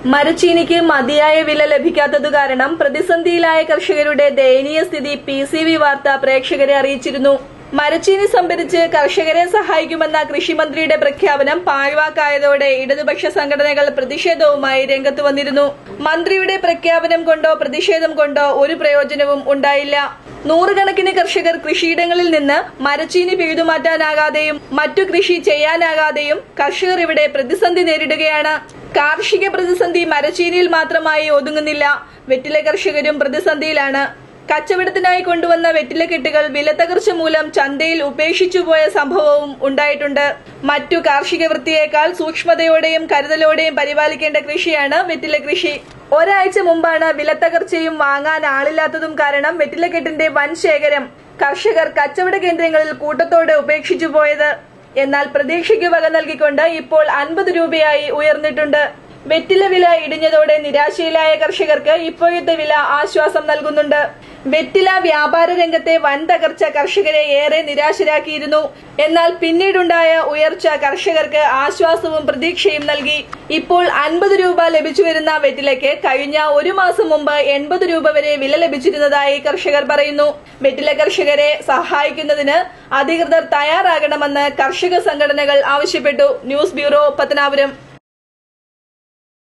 മരച്ചീനിക്ക് മതിയായ വില ലഭിക്കാത്തതു കാരണം പ്രതിസന്ധിയിലായ കർഷകരുടെ ദയനീയ സ്ഥിതി PCV വാർത്ത പ്രേക്ഷകരെ അറിയിച്ചിരുന്നു. മരച്ചീനി സംഭരിച്ച് കർഷകരെ സഹായിക്കുമെന്ന കൃഷിമന്ത്രിയുടെ പ്രഖ്യാപനം പാഴ്വാക്കായതോടെ ഇടതുപക്ഷ സംഘടനകൾ പ്രതിഷേധവുമായി രംഗത്ത് വന്നിരുന്നു. മന്ത്രിയുടെ പ്രഖ്യാപനം കൊണ്ടോ പ്രതിഷേധം കൊണ്ടോ ഒരു പ്രയോജനവും ഉണ്ടായില്ല. നൂറുകണക്കിന് കർഷകർ കൃഷിയിടങ്ങളിൽ നിന്ന് മരച്ചീനി പിഴുതുമാറ്റാനാകാതെയും മറ്റു കൃഷി ചെയ്യാനാകാതെയും കർഷകർ ഇവിടെ പ്രതിസന്ധി നേരിടുകയാണ്. കാർഷിക പ്രതിസന്ധി മരച്ചീനിയിൽ മാത്രമായി ഒതുങ്ങുന്നില്ല. വെറ്റില കർഷകരും പ്രതിസന്ധിയിലാണ്. കച്ചവടത്തിനായി കൊണ്ടുവന്ന വെറ്റിലക്കെട്ടുകൾ വിലത്തകർച്ച മൂലം ചന്തയിൽ ഉപേക്ഷിച്ചുപോയ സംഭവവും ഉണ്ടായിട്ടുണ്ട്. മറ്റു കാർഷിക വൃത്തിയേക്കാൾ സൂക്ഷ്മതയോടെയും കരുതലോടെയും പരിപാലിക്കേണ്ട കൃഷിയാണ് വെറ്റില കൃഷി. ഒരാഴ്ച മുമ്പാണ് വിലത്തകർച്ചയും വാങ്ങാൻ ആളില്ലാത്തതും കാരണം വെറ്റിലക്കെട്ടിന്റെ വൻ ശേഖരം കർഷകർ കച്ചവട കേന്ദ്രങ്ങളിൽ കൂട്ടത്തോടെ ഉപേക്ഷിച്ചു പോയത്. എന്നാൽ പ്രതീക്ഷയ്ക്ക് വക നൽകിക്കൊണ്ട് ഇപ്പോൾ 50 രൂപയായി ഉയർന്നിട്ടുണ്ട്. വെറ്റില വില ഇടിഞ്ഞതോടെ നിരാശയിലായ കർഷകർക്ക് ഇപ്പോഴത്തെ വില ആശ്വാസം നൽകുന്നുണ്ട്. വെറ്റില വ്യാപാര രംഗത്തെ വൻ തകർച്ച കർഷകരെ ഏറെ നിരാശരാക്കിയിരുന്നു. എന്നാൽ പിന്നീടുണ്ടായ ഉയർച്ച കർഷകർക്ക് ആശ്വാസവും പ്രതീക്ഷയും നൽകി. ഇപ്പോൾ 50 രൂപ ലഭിച്ചു വരുന്ന വെറ്റിലയ്ക്ക് കഴിഞ്ഞ ഒരു മാസം മുമ്പ് 80 രൂപ വരെ വില ലഭിച്ചിരുന്നതായി കർഷകർ പറയുന്നു. വെറ്റില കർഷകരെ സഹായിക്കുന്നതിന് അധികൃതർ തയ്യാറാകണമെന്ന് കർഷക സംഘടനകൾ ആവശ്യപ്പെട്ടു. News bureau, Pathanapuram.